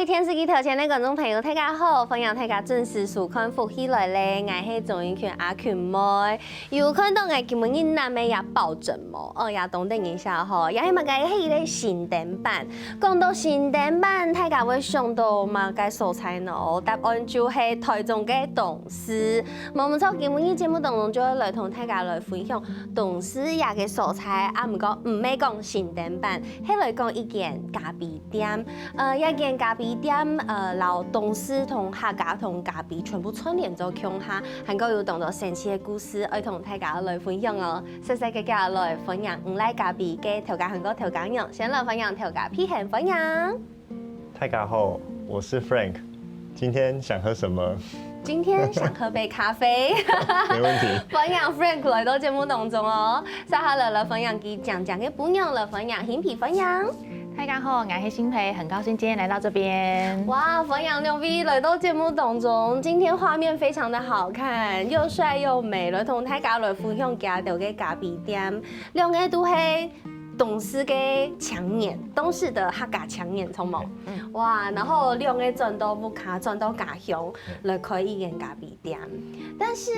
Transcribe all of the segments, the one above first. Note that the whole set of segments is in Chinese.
位電視機頭前的觀眾朋友，大家好，歡迎大家準時收看福起來咧，我是綜藝圈阿群妹。有看到我今日南美也抱枕無？也等等一下吼，也係嘛個係咧新店版。講到新店版，大家會想到嘛個素材呢？答案就係台中嘅董事。冇錯，今日節目當中就會來同大家來分享董事也嘅素材。唔過唔係講新店版，係來講一間咖啡店。一間咖啡店，老董事同客家同咖啡全部串聯做腔下，還夠有當到神奇的故事，愛同大家來分享哦。細細個家來分享唔來咖啡嘅調價很多調價樣，先來分享調價批評分享。大家好，我是 Frank， 今天想喝什麼？今天想喝杯咖啡，沒問題。分享 Frank 來到節目當中哦，接下來分享佢講嘅不用了，分享新皮分享。大家好，我是新培，很高興今天來到這邊。哇，分享兩位來到節目當中，今天畫面非常的好看，又帥又美，來同大家來分享家到嘅咖啡店，兩個都係董事嘅強年，董事的客家強年，錯冇？哇，然後兩個轉到木卡，轉到家鄉來開一間咖啡店。但是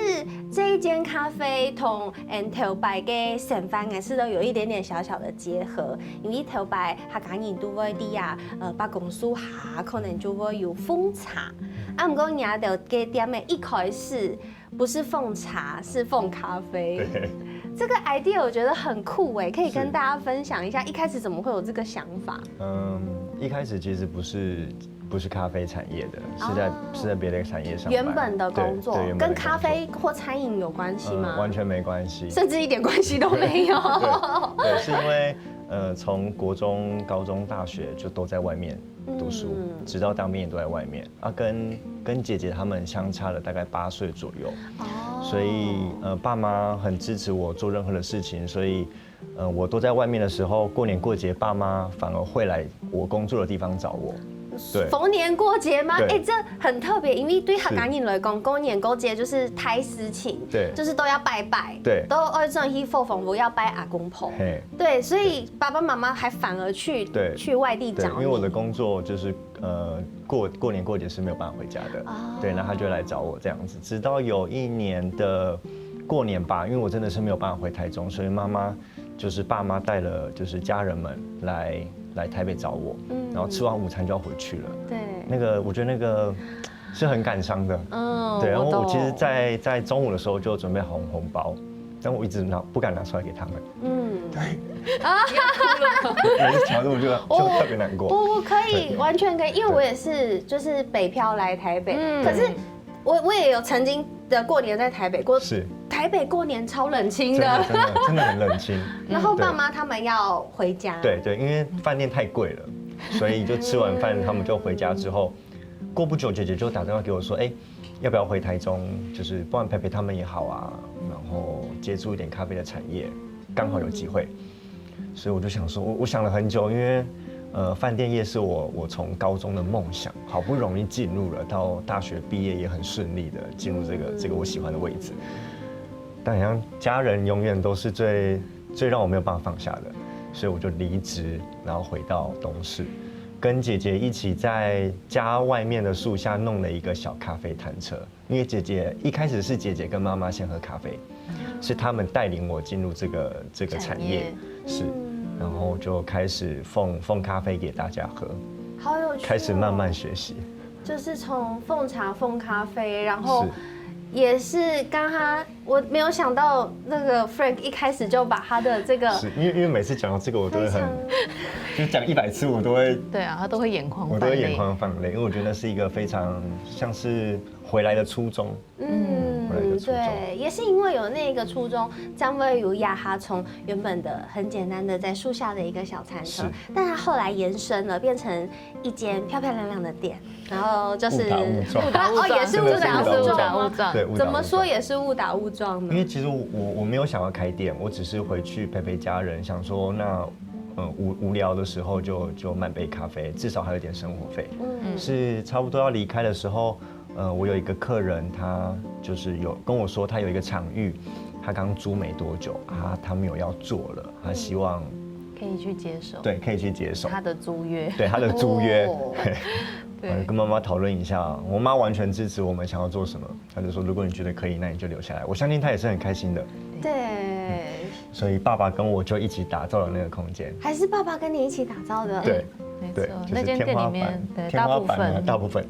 這一間咖啡同頭擺嘅成分還是都有一點點小小的結合，因為頭擺客家人都會啲啊，辦公室下可能就會有奉茶。啊，唔過人家的嘅店嘅一開始不是奉茶，是奉咖啡。這個 idea 我覺得很酷哎，可以跟大家分享一下，一開始怎麼會有這個想法？一開始其實不是咖啡產業的，是在別的產業上。原本的工作跟咖啡或餐飲有關係嗎？完全沒關係，甚至一點關係都沒有。對，是因為從國中、高中、大學就都在外面讀書，直到當兵也都在外面啊，跟姐姐他們相差了大概8歲左右，所以爸媽很支持我做任何的事情，所以我都在外面的時候，過年過節，爸媽反而會來我工作的地方找我。對，逢年過節嗎？哎，這很特別，因為對客家人來講，過年過節就是太事情，對，就是都要拜拜，對，都愛轉去佛房屋要拜阿公婆，對，所以爸爸媽媽還反而去外地找你，因為我的工作就是過年過節是沒有辦法回家的，對，那他就來找我這樣子，直到有一年的過年吧，因為我真的是沒有辦法回台中，所以媽媽就是爸媽帶了就是家人們來台北找我，然後吃完午餐就要回去了。對，那個我覺得那個是很感傷的。對，然後我其實在中午的時候就準備好紅包，但我一直不敢拿出來給他們。對。啊！每次講我就特別難過。我可以完全可以，因為我也是就是北漂來台北，可是我也有曾經的過年在台北過。是。台北過年超冷清的，真的很冷清。然後爸媽他們要回家，對，因為飯店太貴了，所以就吃完飯他們就回家之後，過不久姐姐就打電話給我說，要不要回台中，就是不然陪陪他們也好啊，然後接觸一點咖啡的產業，剛好有機會，所以我就想說，我想了很久，因為飯店業是我從高中的夢想，好不容易進入了，到大學畢業也很順利的進入這個我喜歡的位置。但好像家人永遠都是最讓我沒有辦法放下的，所以我就離職，然後回到東勢，跟姐姐一起在家外面的樹下弄了一個小咖啡攤車。因為姐姐一開始是姐姐跟媽媽先喝咖啡，是他們帶領我進入這個產業，是，然後就開始奉咖啡給大家喝，好有趣，開始慢慢學習，就是從奉茶奉咖啡，然後。也是剛剛我沒有想到那個 Frank 一開始就把他的這個，是因為每次講到這個我都會就講100次我都會，對啊，他都會眼眶泛淚，我都會眼眶泛淚，因為我覺得那是一個非常像是回來的初衷。對，也是因為有那個初衷，將會有亞哈從原本的很簡單的在樹下的一個小餐車，但他後來延伸了，變成一間漂漂亮亮的店，然後就是誤打誤撞，也是誤打誤撞，對，怎麼說也是誤打誤撞的。因為其實我沒有想要開店，我只是回去陪陪家人，想說那無聊的時候就賣杯咖啡，至少還有點生活費。是差不多要離開的時候。我有一個客人，他就是有跟我說，他有一個場域，他剛租沒多久，他沒有要做了，他希望可以去接手，對，可以去接手他的租約，對他的租約，然後跟媽媽討論一下，我媽完全支持我們想要做什麼，她就說如果你覺得可以，那你就留下來。我相信她也是很開心的。對，所以爸爸跟我就一起打造了那個空間，還是爸爸跟你一起打造的？對，沒錯，那間店裡面的大部分，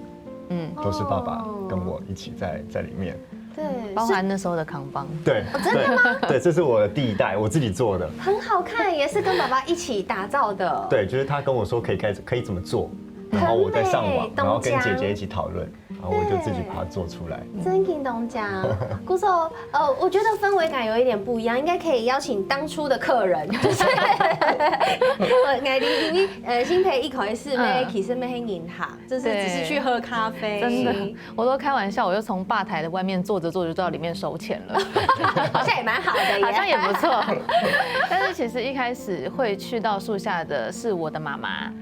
都是爸爸跟我一起在裡面。对，包含那時候的康邦。對，真的吗？对，这是我的第一代，我自己做的，很好看，也是跟爸爸一起打造的。对，就是他跟我說可以怎麼做，然後我在上網，然後跟姐姐一起討論，然後我就自己把它做出來。真給東講，姑嫂，我覺得氛圍感有一點不一樣，應該可以邀請當初的客人，就是新培一口是沒其實沒很銀行，就是只是去喝咖啡。真的，我都開玩笑，我就從吧台的外面坐着就到裡面收錢了，好像也蠻好的，好像也不錯。但是其實一開始會去到樹下的是我的媽媽。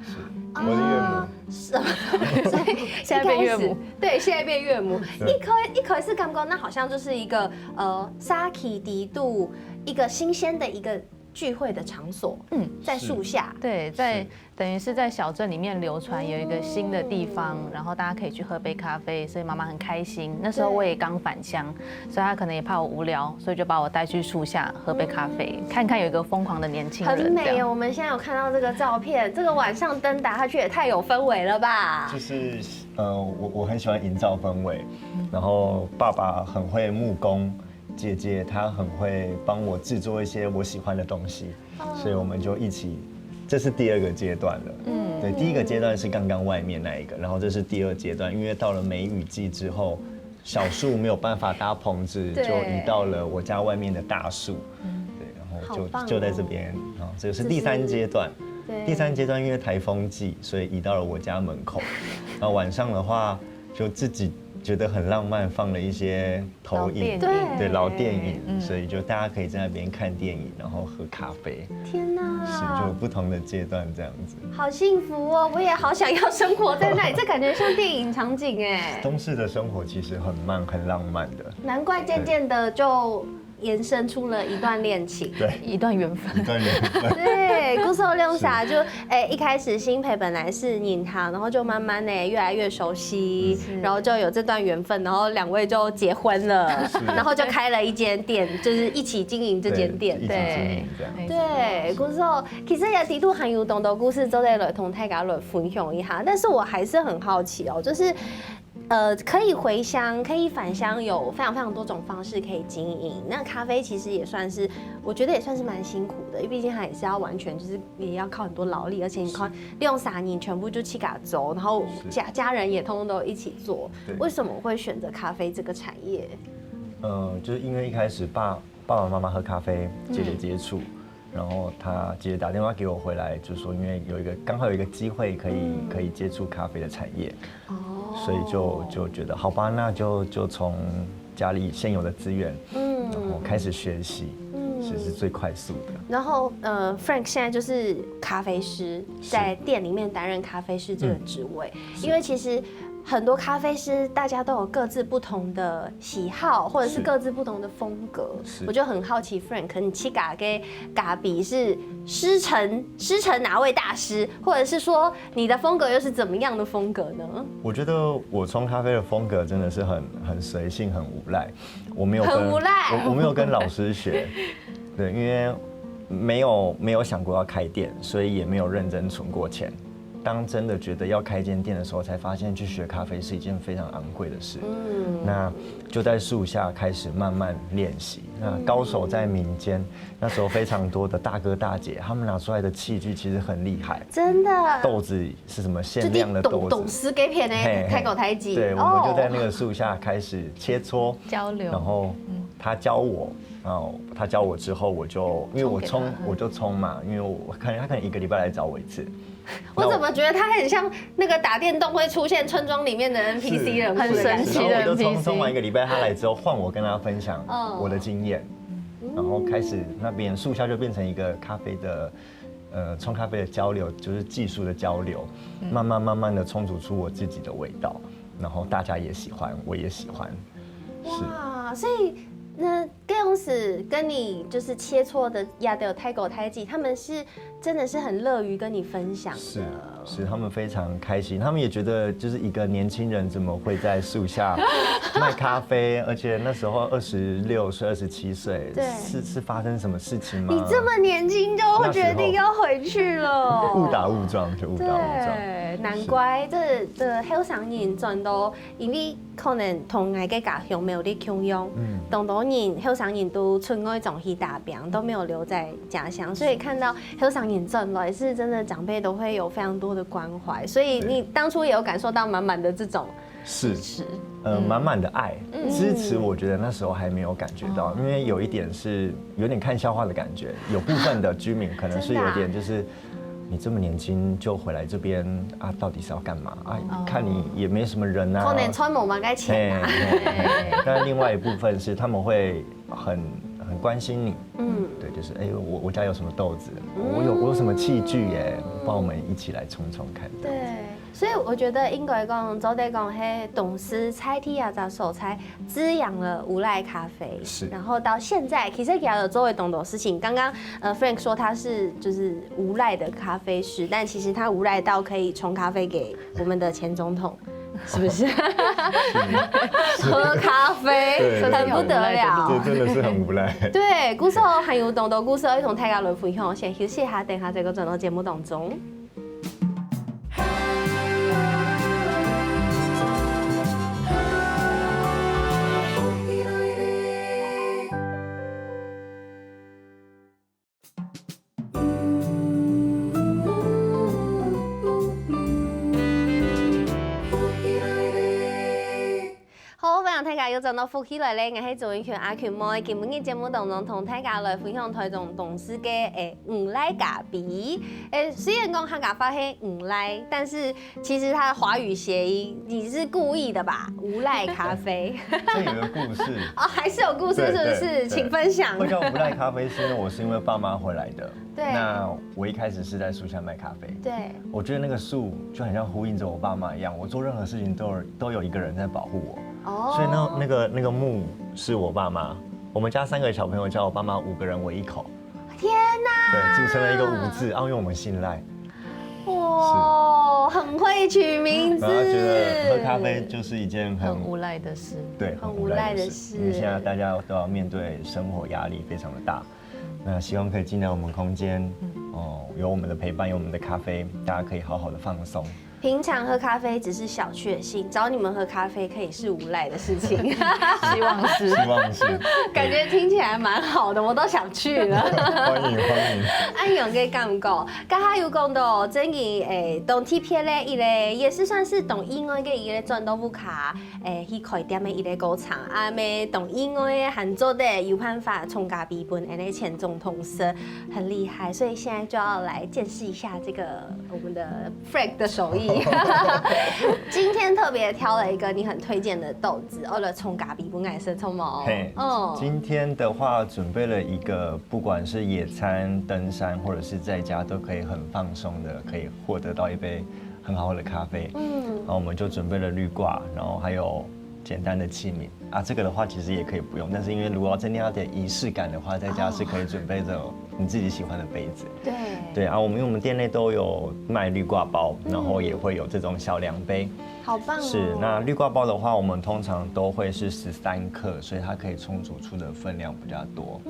我的岳母，所以現在變岳母，對，現在變岳母。一口是感覺那好像就是一個沙奇迪度一個新鮮的一個聚會的場所，在樹下，對，等於是在小鎮裡面流傳有一個新的地方，然後大家可以去喝杯咖啡，所以媽媽很開心。那時候我也剛返鄉，所以她可能也怕我無聊，所以就把我帶去樹下喝杯咖啡，看看有一個瘋狂的年輕人。很美哦，我們現在有看到這個照片，這個晚上燈打下去也太有氛圍了吧？就是我很喜歡營造氛圍，然後爸爸很會木工。姐姐她很會幫我製作一些我喜歡的東西，所以我們就一起，這是第二個階段了。對，第一個階段是剛剛外面那一個，然後這是第二階段，因為到了梅雨季之後，小樹沒有辦法搭棚子，就移到了我家外面的大樹。對，然後就在這邊，然後這個是第三階段。第三階段因為颱風季，所以移到了我家門口。然後晚上的話，就自己覺得很浪漫，放了一些投影，對，老電影，所以就大家可以在那邊看電影，然後喝咖啡。天哪，是就有不同的階段這樣子，好幸福哦！我也好想要生活在那裡，這感覺像電影場景哎。東勢的生活其實很慢，很浪漫的，難怪漸漸的就延伸出了一段戀情，對，一段緣分，對，姑嫂亮傻就一開始新培本來是引他，然後就慢慢的越來越熟悉，然後就有這段緣分，然後兩位就結婚了，然後就開了一間店，就是一起經營這間店，對，對，姑嫂其實也幾度很有動的故事，都在來同大家來分享一下，但是我還是很好奇哦，就是。可以回鄉，可以返鄉，有非常非常多種方式可以經營。那咖啡其實也算是，我覺得也算是蠻辛苦的，因為畢竟它也是要完全就是也要靠很多勞力，而且你看利用3年全部就去嘎走，然後家人也通通都一起做。為什麼會選擇咖啡這個產業？就是因為一開始爸爸媽媽喝咖啡，姐姐接觸。然後姐姐打電話給我回來，就說因為剛好有一個機會可以接觸咖啡的產業，所以就覺得好吧，那就從家裡現有的資源，然後開始學習，是最快速的。然後Frank 現在就是咖啡師，在店裡面擔任咖啡師這個職位，因為其實。很多咖啡師，大家都有各自不同的喜好，或者是各自不同的風格。我就很好奇 ，Frank， 你去咖跟咖比是師承哪位大師，或者是說你的風格又是怎麼樣的風格呢？我覺得我沖咖啡的風格真的是很隨性，很無賴。我沒有跟老師學，對，因為沒有想過要開店，所以也沒有認真存過錢。當真的覺得要開間店的時候，才發現去學咖啡是一件非常昂貴的事。那就在樹下開始慢慢練習。那高手在民間，那時候非常多的大哥大姐，他們拿出來的器具其實很厲害。真的。豆子是什麼限量的豆子？懂事給片呢？太狗太極。對，我們就在那個樹下開始切磋交流，然後他教我。然後他教我之後，因為我沖嘛，因為他可能1個禮拜來找我一次。我怎麼覺得他很像那個打電動會出現村莊裡面的 NPC 人物，很神奇的 NPC。然後我就沖完1個禮拜，他來之後換我跟他分享我的經驗，然後開始那邊樹下就變成一個咖啡的沖咖啡的交流，就是技術的交流，慢慢的沖煮出我自己的味道，然後大家也喜歡，我也喜歡。哇，所以。那這樣子跟你就是切磋的亞德泰狗泰吉，他們是真的是很樂於跟你分享的。是，他們非常開心，他們也覺得就是一個年輕人怎麼會在樹下賣咖啡，而且那時候26歲、27歲，是發生什麼事情嗎？你這麼年輕就決定要回去了，誤打誤撞。對，難怪這後生人真都因為可能同愛個家鄉沒有在共用，很多人後生人都出外種去打拼，都沒有留在家鄉，所以看到後生人轉來，是真的長輩都會有非常多的關懷，所以你當初也有感受到滿滿的這種支持，滿滿的愛支持。我覺得那時候還沒有感覺到，因為有一點是有點看笑話的感覺，有部分的居民可能是有點就是你這麼年輕就回來這邊啊，到底是要幹嘛啊？看你也沒什麼人啊，可能穿某嘛該錢啊。但另外一部分是他們會很關心你，對，就是我家有什麼豆子，我有什麼器具耶，幫我們一起來冲冲看。对，所以我覺得應該講，總得講，嘿，董事菜體啊，雜手菜滋養了無賴咖啡，是，然後到現在，其實給了周圍懂事情。剛剛Frank 說他是就是無賴的咖啡師，但其實他無賴到可以沖咖啡給我們的前總統。是不是？喝咖啡很不得了，這真的是很無賴。對，故事還有懂故事，一同大家來分享。先休息一下，等下再個轉到節目當中。大家又轉到福起來咧，我係周永權阿權妹，今日嘅節目當中同大家來分享台中董事嘅無賴咖啡。雖然講客家話係無賴，但是其實它的華語諧音你是故意的吧？無賴咖啡。這有個故事哦，還是有故事是不是？請分享。會叫無賴咖啡是因為我是因為爸媽回來的。對。那我一開始是在樹下賣咖啡。對。我覺得那個樹就很像呼應着我爸媽一樣，我做任何事情都有一個人在保護我。哦，所以那個木是我爸媽，我們家3個小朋友叫我爸媽5個人為一口，天哪，對，組成了一個5字，因為我們姓賴，哇，很會取名字，然後覺得喝咖啡就是一件很無賴的事，對，很無賴的事，因為現在大家都要面對生活壓力非常的大，那希望可以進來我們空間，有我們的陪伴，有我們的咖啡，大家可以好好的放鬆。平常喝咖啡只是小確幸，找你們喝咖啡可以是無賴的事情。希望是。感覺聽起來蠻好的，我都想去了。歡迎。安永嘅感覺，剛才有講到，最近董鐵片咧，伊個也是算是董以外嘅伊個轉到烏卡去開店嘅伊個工廠，啊咩董以外嘅韓做的有辦法沖咖啡本，那前總統是很厲害，所以現在就要來見識一下這個我們的 Frank 的手藝。今天特別挑了一個你很推薦的豆子，為了沖咖啡本，還是沖毛？今天的話準備了一個，不管是野餐、登山，或者是在家都可以很放鬆的，可以獲得到一杯很好喝的咖啡。然後我們就準備了濾掛，然後還有簡單的器皿啊。這個的話其實也可以不用，但是因為如果要增加點儀式感的話，在家是可以準備這種你自己喜歡的杯子。對啊，我們店內都有賣濾掛包，然後也會有這種小量杯。好棒哦！是，那濾掛包的話，我們通常都會是13克，所以它可以沖煮出的分量比較多。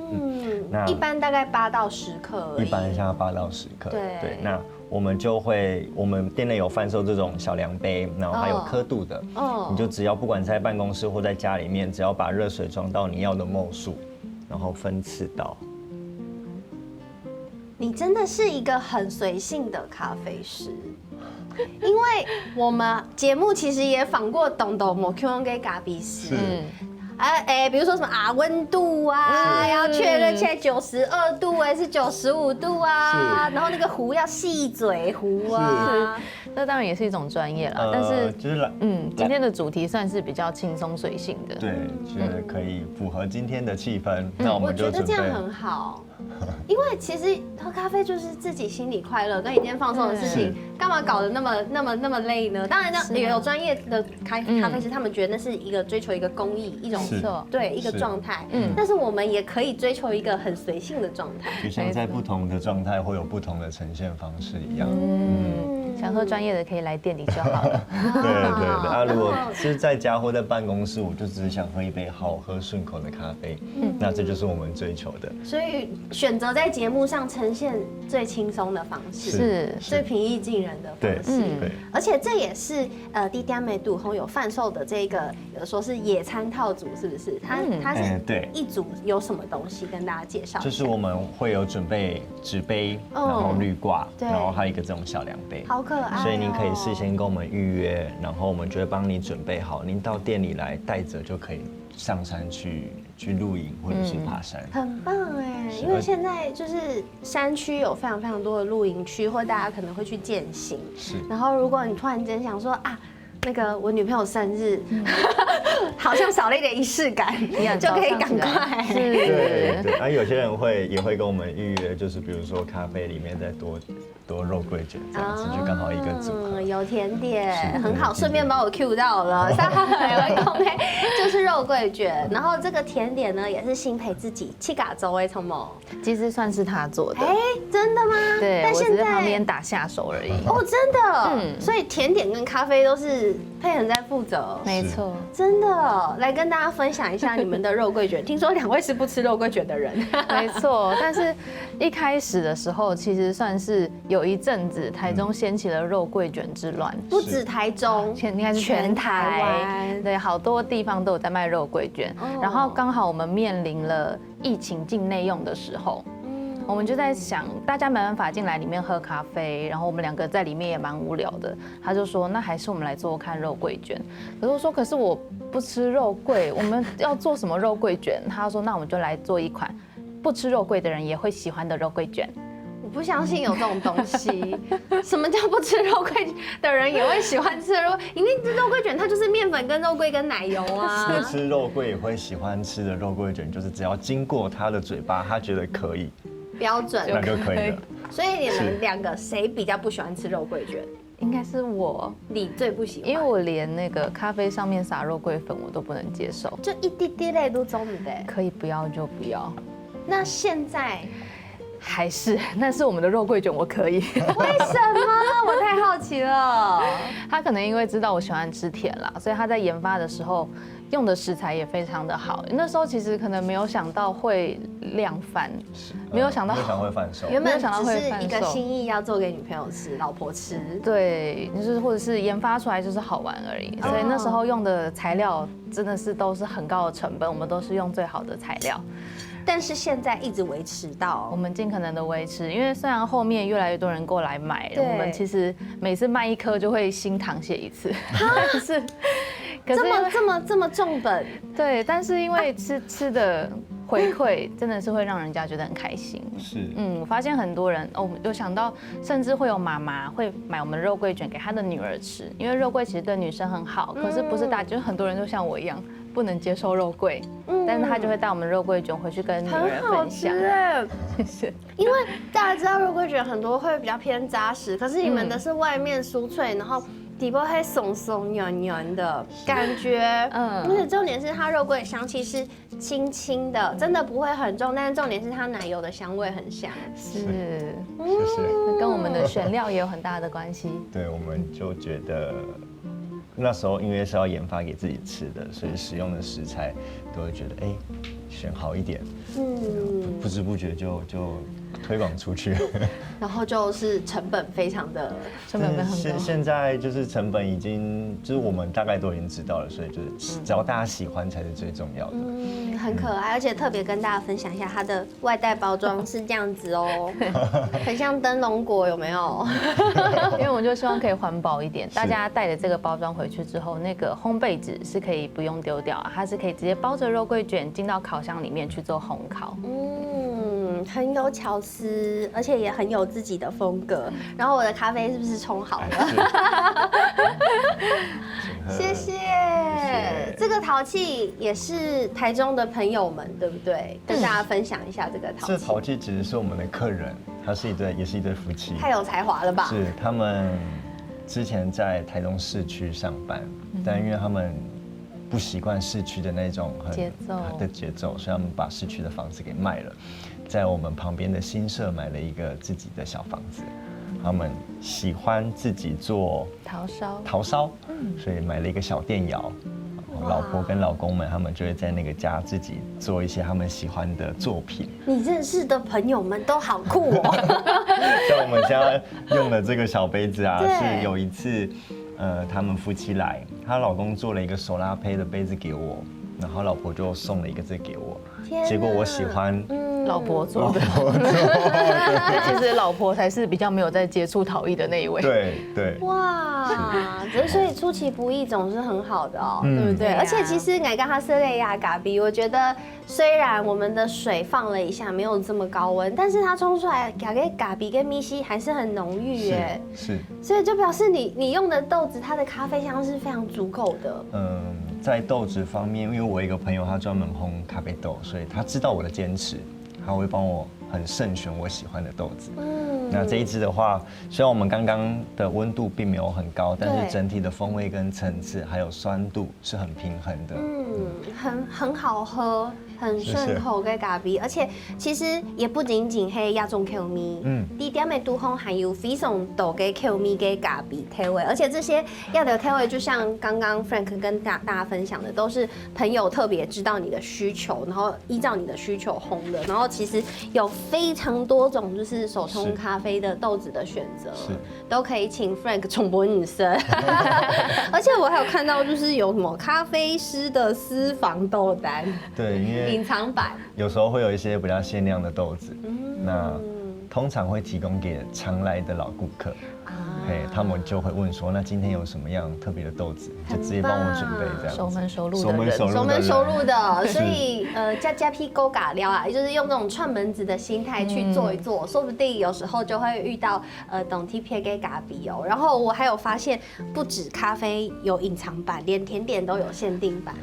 那一般大概8到10克而已。一般像8到10克。對，那我們就會，我們店內有販售這種小量杯，然後還有刻度的。你就只要不管在辦公室或在家裡面，只要把熱水裝到你要的毫數，然後分次倒。你真的是一個很隨性的咖啡師，因為我們節目其實也訪過董某 Q 給咖啡師，比如說什麼溫度啊，要確認現在92度還是95度啊，然後那個壺要細嘴壺啊，那當然也是一種專業啦。但是就是今天的主題算是比較輕鬆隨性的，對，覺得可以符合今天的氣氛，那我們就準備。我覺得這樣很好。因為其實喝咖啡就是自己心裡快樂跟一件放鬆的事情，幹嘛搞得那麼累呢？當然呢，也有專業的咖啡師，他們覺得那是一個追求一個工藝，一種錯，對一個狀態。但是我們也可以追求一個很隨性的狀態，就像在不同的狀態會有不同的呈現方式一樣。想喝專業的可以來店裡就好了。對。如果是在家或在辦公室，我就只是想喝一杯好喝順口的咖啡。那這就是我們追求的。所以選擇在節目上呈現最輕鬆的方式，是最平易近人的方式。对。而且這也是滴滴美度後有販售的這個，有說是野餐套組，是不是？它是一組有什麼東西跟大家介紹？就是我們會有準備紙杯，然後濾掛，然後還有一個這種小量杯，好可愛。所以您可以事先跟我們預約，然後我們就會幫你準備好，您到店裡來帶着就可以上山去露營或者是爬山。很棒哎，因為現在就是山區有非常非常多的露營區，或大家可能會去健行。是。然後如果你突然間想說啊，那個我女朋友生日，好像少了一點儀式感，就可以趕快。對。有些人也會跟我們預約，就是比如說咖啡裡面再多肉桂卷這樣子，就剛好一個組合。有甜點，很好，順便把我 cue 到了。就是肉桂卷，然後這個甜點呢也是新培自己去嘎周為什麼？其實算是他做的。真的嗎？對，我只是旁邊打下手而已。真的。所以甜點跟咖啡都是佩恆在負責。沒錯。真的，來跟大家分享一下你們的肉桂卷。聽說2位是不吃肉桂卷的人。沒錯，但是一開始的時候，其實算是有一陣子台中掀起了肉桂卷之亂。不止台中，應該是全台。對，好多地方都有在賣肉桂卷。然後剛好我們面臨了疫情境內用的時候。我們就在想，大家沒辦法進來裡面喝咖啡，然後我們2個在裡面也蠻無聊的。他就說，那還是我們來做看肉桂卷。可是我說，可是我不吃肉桂，我們要做什麼肉桂卷？他說，那我們就來做一款不吃肉桂的人也會喜歡的肉桂卷。我不相信有這種東西。什麼叫不吃肉桂的人也會喜歡吃肉？因為肉桂卷它就是麵粉跟肉桂跟奶油啊。不吃肉桂也會喜歡吃的肉桂卷，就是只要經過他的嘴巴，他覺得可以。標準那就可以了。所以你們2個誰比較不喜歡吃肉桂卷？應該是我，你最不喜歡，因為我連那個咖啡上面撒肉桂粉我都不能接受，就一滴滴類都中的。可以不要就不要。那現在還是那是我們的肉桂卷，我可以。為什麼？我太好奇了。他可能因為知道我喜歡吃甜啦，所以他在研發的時候用的食材也非常的好。那时候其實可能沒有想到會量販，沒有想到會販售，原本只是一個心意要做給女朋友吃、老婆吃。對，就是或者是研發出來就是好玩而已。所以那時候用的材料真的是都是很高的成本，我們都是用最好的材料。但是現在一直維持到，我們盡可能的維持，因為雖然後面越來越多人過來買，我們其實每次賣1顆就會新淌血一次。可是這麼重本？對，但是因為吃的回饋真的是會讓人家覺得很開心。是，我發現很多人有想到，甚至會有媽媽會買我們肉桂卷給她的女兒吃，因為肉桂其實對女生很好，可是不是就是很多人就像我一樣不能接受肉桂，但是他就會帶我們肉桂卷回去跟女兒分享。謝謝。因為大家知道肉桂卷很多會比較偏扎實，可是你們的是外面酥脆，然後底部還鬆鬆軟軟的感覺。而且重點是它肉桂香氣是輕輕的，真的不會很重，但是重點是它奶油的香味很香。是，謝謝。跟我們的選料也有很大的關係。對，我們就覺得。那時候因為是要研發給自己吃的，所以使用的食材都會覺得選好一點，不知不覺就推廣出去，然後就是成本非常的很高。現在就是成本已經就是我們大概都已經知道了，所以就是只要大家喜歡才是最重要的。很可愛，而且特別跟大家分享一下，它的外帶包裝是這樣子哦，很像燈籠果，有沒有？因為我就希望可以環保一點，大家帶着這個包裝回去之後，那個烘焙紙是可以不用丟掉，它是可以直接包着肉桂卷進到烤箱裡面去做烘烤。很有巧思，而且也很有自己的風格。然後我的咖啡是不是沖好了？謝謝。這個陶器也是台中的朋友們，對不對？跟大家分享一下這個陶器。這陶器其實是我們的客人，也是一對夫妻。太有才華了吧？是，他們之前在台中市區上班，但因為他們不習慣市區的那種節奏，所以他們把市區的房子給賣了，在我們旁邊的新社買了一個自己的小房子。他們喜歡自己做陶燒，所以買了一個小電窯。老婆跟老公們，他們就會在那個家自己做一些他們喜歡的作品。你認識的朋友們都好酷哦！像我們現在用的這個小杯子啊，是有一次，他們夫妻來，她老公做了一個手拉胚的杯子給我，然後老婆就送了一個這給我。結果我喜歡老婆做的，其實老婆才是比較沒有在接觸陶藝的那一位。對。哇，所以出其不意總是很好的哦，对不對？而且其實我剛剛說的雅咖比，我覺得雖然我們的水放了一下沒有這麼高溫，但是它沖出來咖比跟米西還是很濃郁耶。是。所以就表示你用的豆子，它的咖啡香是非常足夠的。在豆子方面，因為我有一個朋友，他專門烘咖啡豆，所以他知道我的堅持，他會幫我很慎選我喜歡的豆子。那這一支的話，雖然我們剛剛的溫度並沒有很高，但是整體的風味跟層次還有酸度是很平衡的。很好喝，很順口的咖啡，而且其實也不僅僅是亞種口味，低點的杜烘還有非常多的口味的咖啡體味，而且這些要的體味，就像剛剛 Frank 跟大家分享的，都是朋友特別知道你的需求，然後依照你的需求烘的，然後其實有非常多種就是手沖咖啡的豆子的選擇，都可以請 Frank 重播女生，而且我還有看到就是有什麼咖啡師的私房豆單，對，因為隱藏版有時候會有一些比較限量的豆子，那通常會提供給常來的老顧客，他們就會問說，那今天有什麼樣特別的豆子，就直接幫我準備這樣，熟門熟路的，所以加批勾嘎料啊，就是用這種串門子的心態去做一做，說不定有時候就會遇到懂 TPA 給咖比哦。然後我還有發現，不止咖啡有隱藏版，連甜點都有限定版。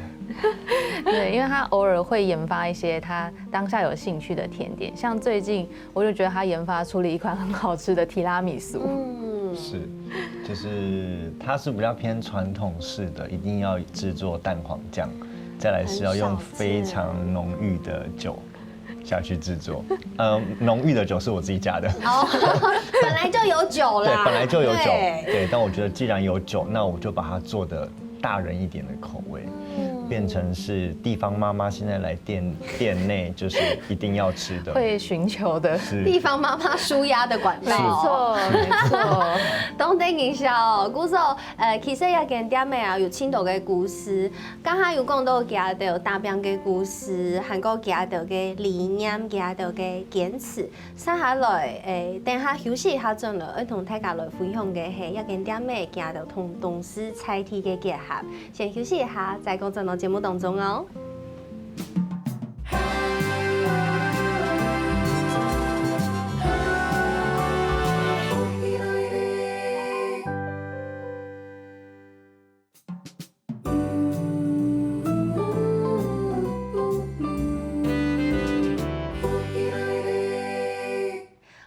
对，因為他偶爾會研發一些他當下有興趣的甜點，像最近我就覺得他研發出了一款很好吃的提拉米蘇。是，就是它是比較偏傳統式的，一定要製作蛋黃醬，再來是要用非常濃郁的酒下去製作。濃郁的酒是我自己加的。本來就有酒啦。對，本來就有酒。對，但我覺得既然有酒，那我就把它做的大人一點的口味。變成是地方媽媽現在來店內就是一定要吃的，會尋求的地方媽媽紓壓的管道。沒錯。當地營銷，故說其實也間店的啊有青島的故事，剛才有講到家到大邊的故事，韓國家到的理念，家到的堅持。接下來等下休息一下陣了，要同大家來分享的係一間店的家到同董事菜體的結合。先休息一下，再講陣到節目當中哦。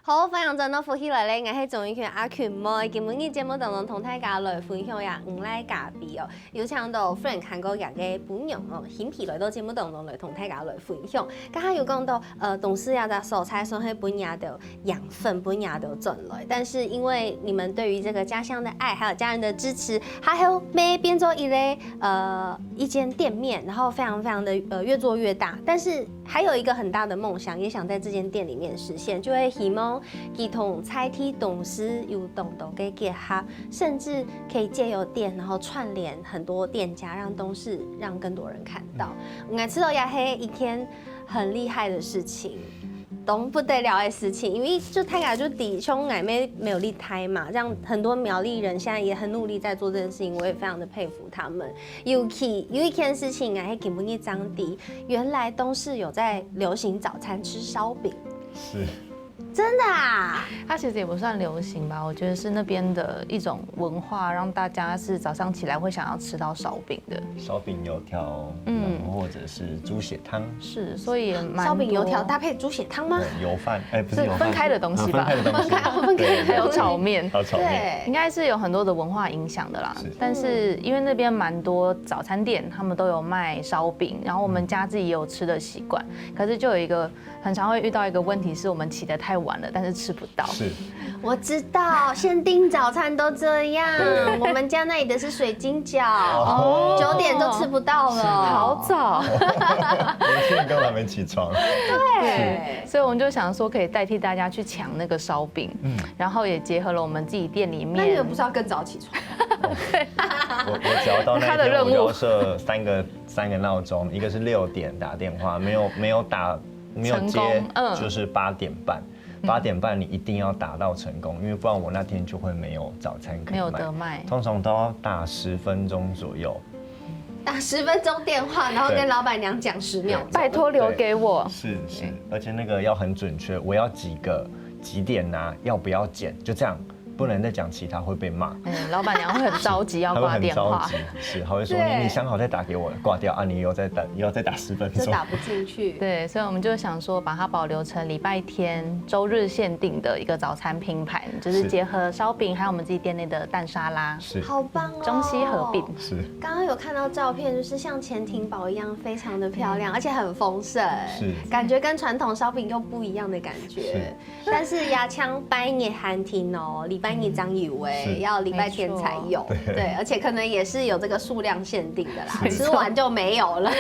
好，歡迎陣到復起來咧，我係總編阿權妹，今日節目當中同大家來分享呀五來咖啡哦，有請到 Frank 韓國人嘅本人哦，顯皮來到節目當中來同大家來分享。剛剛有講到董事呀的手菜，所以本亞的養分本亞的種類，但是因為你們對於這個家鄉的愛，還有家人的支持，還有每變做一間店面，然後非常的越做越大，但是還有一個很大的夢想，也想在這間店裡面實現，就會希望佢同菜體董事有更多的結合，甚至可以借由店，然後串聯很多店家，讓董事讓更多人看到。我知道也是一件很厲害的事情，懂不得了的事情，因為就大家就弟兄姊妹沒有離開嘛，這樣很多苗栗人現在也很努力在做這件事情，我也非常的佩服他們。尤其有一件事情啊，給不一張地，原來董事有在流行早餐吃燒餅。是。真的啊？它其實也不算流行吧，我覺得是那邊的一種文化，讓大家是早上起來會想要吃到燒餅的。燒餅油條，或者是豬血湯。是，所以也蠻燒餅油條搭配豬血湯嗎？油飯，不是油飯，分開的東西吧？分開，還有炒麵，對，應該是有很多的文化影響的啦。但是因為那邊蠻多早餐店，他們都有賣燒餅，然後我們家自己也有吃的習慣。可是就有一個很常會遇到一個問題，是我們起得太晚了，但是吃不到。是，我知道，限定早餐都這樣。我們家那裡的是水晶餃，9點就吃不到了，好早。年輕人根本還沒起床。對，所以我們就想說，可以代替大家去搶那個燒餅，然後也結合了我們自己店裡面。那你们不是要更早起床？对，我只要到那一天，我就要設3個鬧鐘，一個是6點打電話，沒有接，就是8點半。8點半你一定要打到成功，因為不然我那天就會沒有早餐可以賣，沒有得賣。通常都要打10分鐘左右，打10分鐘電話，然後跟老闆娘講10秒，拜託留給我。是，而且那個要很準確，我要幾點拿，要不要剪，就這樣。不能再講其他會被罵，老闆娘會很着急要掛電話，是，她會說你想好再打給我，掛掉啊，你又要再打10分鐘，就打不進去。對，所以我們就想說把它保留成禮拜天、週日限定的一個早餐拼盤，就是結合燒餅還有我們自己店內的蛋沙拉，是，好棒哦，中西合併。是，剛剛有看到照片，就是像潛艇堡一樣，非常的漂亮，而且很豐盛，是，感覺跟傳統燒餅又不一樣的感覺。但是牙槍掰你寒天哦，禮拜日張以為要禮拜天才有，對，而且可能也是有這個數量限定的啦，吃完就沒有了。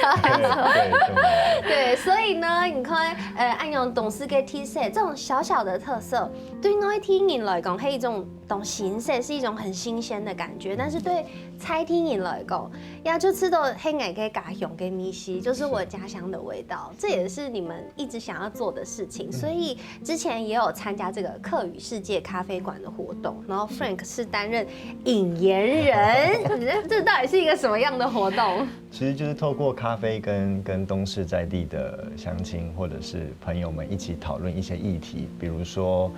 對，所以呢，你看，按用董事給提示這種小小的特色，對我聽人來講，是一種形式，是一種很新鮮的感覺。但是對菜聽人來講，呀，就吃到黑矮給家鄉給米西，就是我家鄉的味道，這也是你們一直想要做的事情。所以之前也有參加這個客語世界咖啡館的活動，然後 Frank 是擔任引言人，這到底是一個什麼樣的活動？其實就是透過咖啡跟東勢在地的鄉親或者是朋友們一起討論一些議題，比如說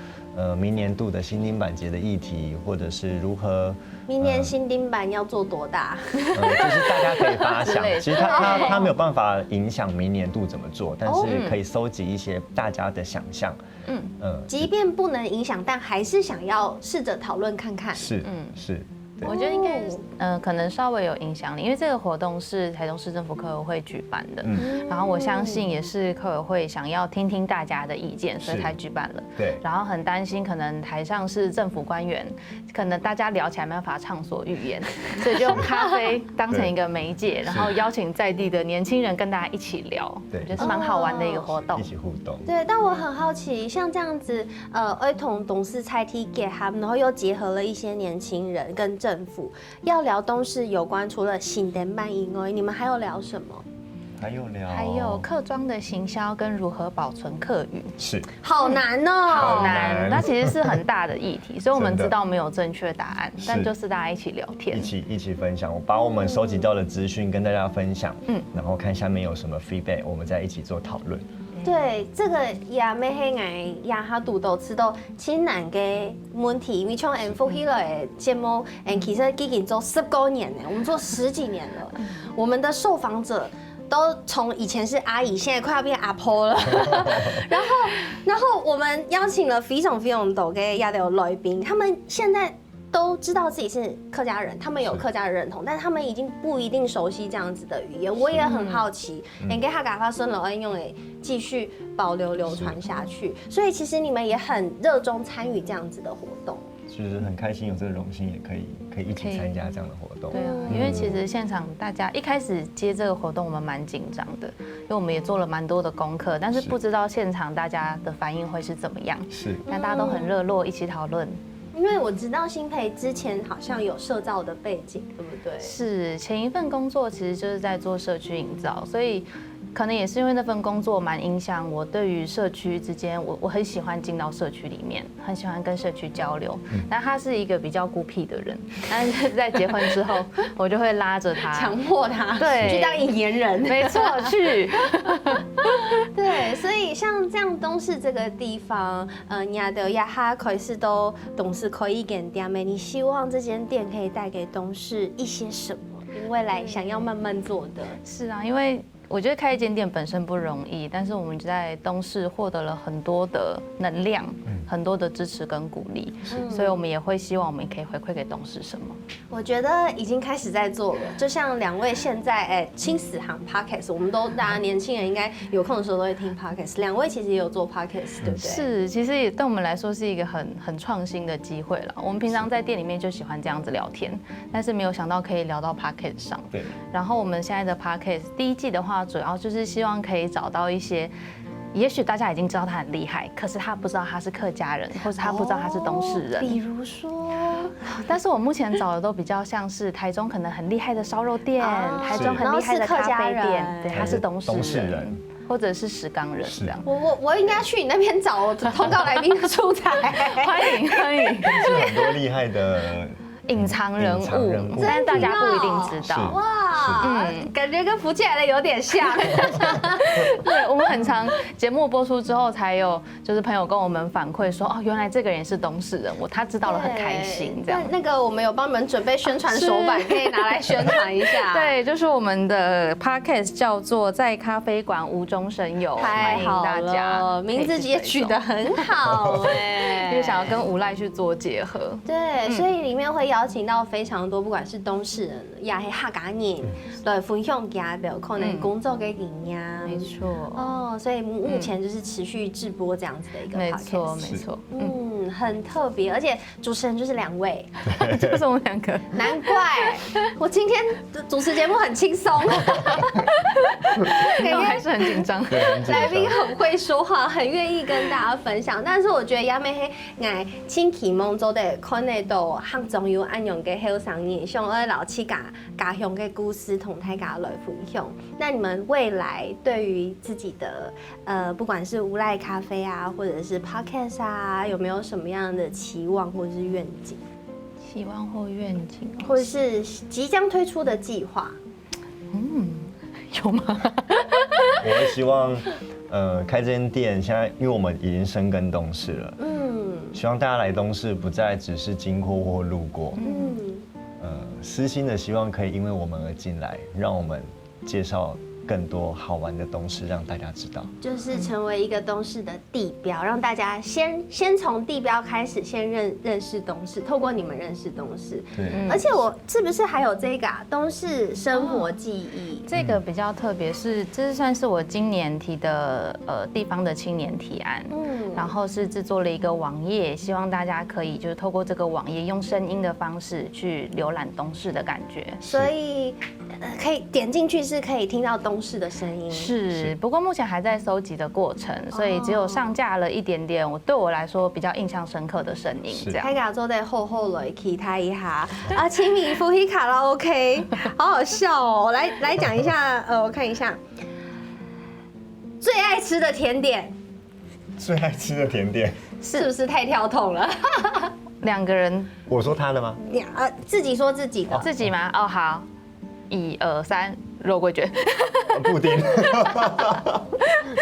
明年度的新丁板節的議題，或者是如何明年新丁板要做多大？就是大家可以發想，其實他沒有辦法影響明年度怎麼做，但是可以蒐集一些大家的想象。即便不能影響，但還是想要試着討論看看。是。我覺得應該可能稍微有影響力，因為這個活動是台中市政府客委會舉辦的，然後我相信也是客委會想要聽聽大家的意見，所以才舉辦了。對。然後很擔心，可能台上是政府官員，可能大家聊起來沒辦法暢所欲言，所以就用咖啡當成一個媒介，然後邀請在地的年輕人跟大家一起聊，我覺得是蠻好玩的一個活動。一起互動。對，但我很好奇，像這樣子，兒童董事菜梯給他們，然後又結合了一些年輕人跟政府要聊東勢有關，除了新丁板以外，你們還有聊什麼？還有客莊的行銷跟如何保存客語，是好難哦，好難。那其實是很大的議題，所以我們知道沒有正確答案，但就是大家一起聊天，一起分享，我把我們收集到的資訊跟大家分享，然後看下面有什麼 feedback，我們再一起做討論。對，這個也沒黑矮呀，哈肚都吃到親難的問題，因為像 M4 Hero 的節目，其實已經做10多年了，我們做10幾年了，我們的受訪者都從以前是阿姨，現在快要變阿婆了。然後我們邀請了非常多的亞洲來賓，他們現在都知道自己是客家人，他們有客家的認同，但是他們已經不一定熟悉這樣子的語言。我也很好奇，給他嘎發生了應用誒，繼續保留流傳下去。所以其實你們也很熱衷參與這樣子的活動。就是很開心有這個榮幸，也可以一起參加這樣的活動。對啊，因為其實現場大家一開始接這個活動，我們蠻緊張的，因為我們也做了蠻多的功課，但是不知道現場大家的反應會是怎麼樣。是，但大家都很熱絡，一起討論。因為我知道欣培之前好像有社造的背景，對不對？是，前一份工作其實就是在做社區營造，所以可能也是因為那份工作蠻影響我對於社區之間，我很喜歡進到社區裡面，很喜歡跟社區交流。但他是一個比較孤僻的人，但是在結婚之後，我就會拉着他，強迫他對去當引言人。沒錯，去。對，所以像這樣東勢這個地方，亞德亞哈可是都董事可以給店咩？你希望這間店可以帶給東勢一些什麼？你未來想要慢慢做的。是啊，因為我覺得開一間店本身不容易，但是我們在東勢獲得了很多的能量，很多的支持跟鼓勵，所以我們也會希望我們可以回饋給東勢什麼。我覺得已經開始在做了，就像兩位現在輕死行 podcast， 我們都大家年輕人應該有空的時候都會聽 podcast， 兩位其實也有做 podcast， 對不對？是，其實也對我們來說是一個很創新的機會了。我們平常在店裡面就喜歡這樣子聊天，但是沒有想到可以聊到 podcast 上。对。然後我們現在的 podcast 第一季的話，主要就是希望可以找到一些，也許大家已經知道他很厲害，可是他不知道他是客家人，或者他不知道他是東勢人。比如說，但是我目前找的都比較像是台中可能很厲害的燒肉店，台中很厲害的咖啡店，對，他是東勢人，或者是石岡人這樣。我應該去你那邊找通告來賓的出彩，歡迎歡迎。是很多厲害的隱藏人物，但是大家不一定知道。哇，感覺跟福氣來的有點像。对，我們很常節目播出之後，才有就是朋友跟我們反饋說，哦，原來這個人是東勢人，他知道了很開心。這樣，那個我們有幫你們準備宣傳手板，可以拿來宣傳一下。對，就是我們的 podcast 叫做在咖啡館無中生有，歡迎大家。名字也取得很好哎，因為想要跟無賴去做結合。對，所以裡面會邀請到非常多，不管是東勢人，也是客家人，來分享家的可能工作的經驗。沒錯。哦，所以目前就是持續直播這樣子的一個 podcast。沒錯。很特別，而且主持人就是兩位，就是我們兩個。難怪我今天的主持節目很輕鬆，還是很緊張。來賓很會說話，很願意跟大家分享。但是我覺得亞妹係愛千期夢做的，看得到很重要安樣嘅好商業，像我老七家鄉嘅故事同大家來分享。那你們未來對於自己的不管是無賴咖啡啊，或者是 podcast 啊，有沒有什麼樣的期望或者是願景？期望或願景，或者是即將推出的計劃？有嗎？我會希望，開這間店，現在因為我們已經深耕東勢了，希望大家來東勢不再只是經過或路過，私心的希望可以因為我們而進來，讓我們介紹更多好玩的東勢讓大家知道，就是成為一個東勢的地標，讓大家先從地標開始，先認識東勢，透過你們認識東勢。對，而且我是不是還有這個東勢生活記憶？這個比較特別，是這算是我今年提的地方的青年提案，然後是制作了一個網頁，希望大家可以就是透過這個網頁用聲音的方式去瀏覽東勢的感覺，所以可以點進去是可以聽到東勢的聲音。是，不過目前還在蒐集的過程，所以只有上架了一點點，對我來說比較印象深刻的聲音。這樣，大家做得好來期待一下啊！清明夫妻卡拉 OK， 好好笑哦！來講一下，我看一下最愛吃的甜點。最愛吃的甜點是不是太跳痛了？兩個人，我說他的嗎？自己說自己的，自己嗎？哦，好，1、2、3，肉桂卷，布丁，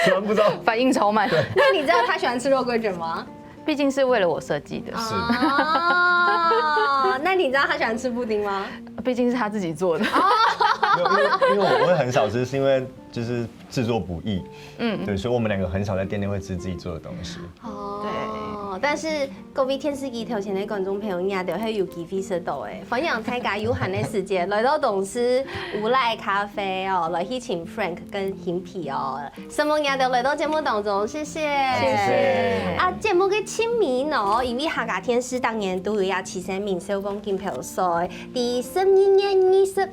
突然不知道，反應超慢。那你知道他喜歡吃肉桂卷嗎？畢竟是為了我設計的。是。那你知道他喜歡吃布丁嗎？畢竟是他自己做的。因為我會很少吃，是因為就是製作不易。對，所以我們兩個很少在店內會吃自己做的東西。對。但是各位電視機頭前的觀眾朋友，也都會有機會收到誒。分享大家有限的時間，來到東勢無賴咖啡哦，來去請 Frank 跟Himpy哦，什麼也都來到節目當中，謝謝。謝謝。啊，節目嘅清明哦，因為客家電視當年都有要7聲明手工金票賽，第12月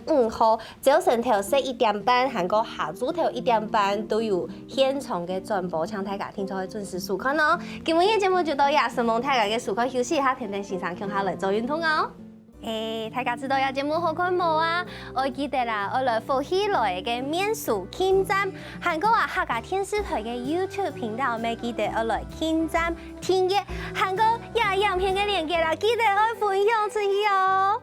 25號早上頭11點半，韓國下晝頭1點半都有現場嘅轉播，請大家聽眾準時收看哦。今日嘅節目就到。什麼大家嘅時間休息一下，停停先生，向下來做運動哦。大家知道呀節目好看無啊？我記得啦，我來福喜來嘅免術聽站，韓國啊客家電視台嘅 YouTube 頻道，咪記得我來聽站聽嘅韓國亞影片嘅連結啦，記得我分享出去哦。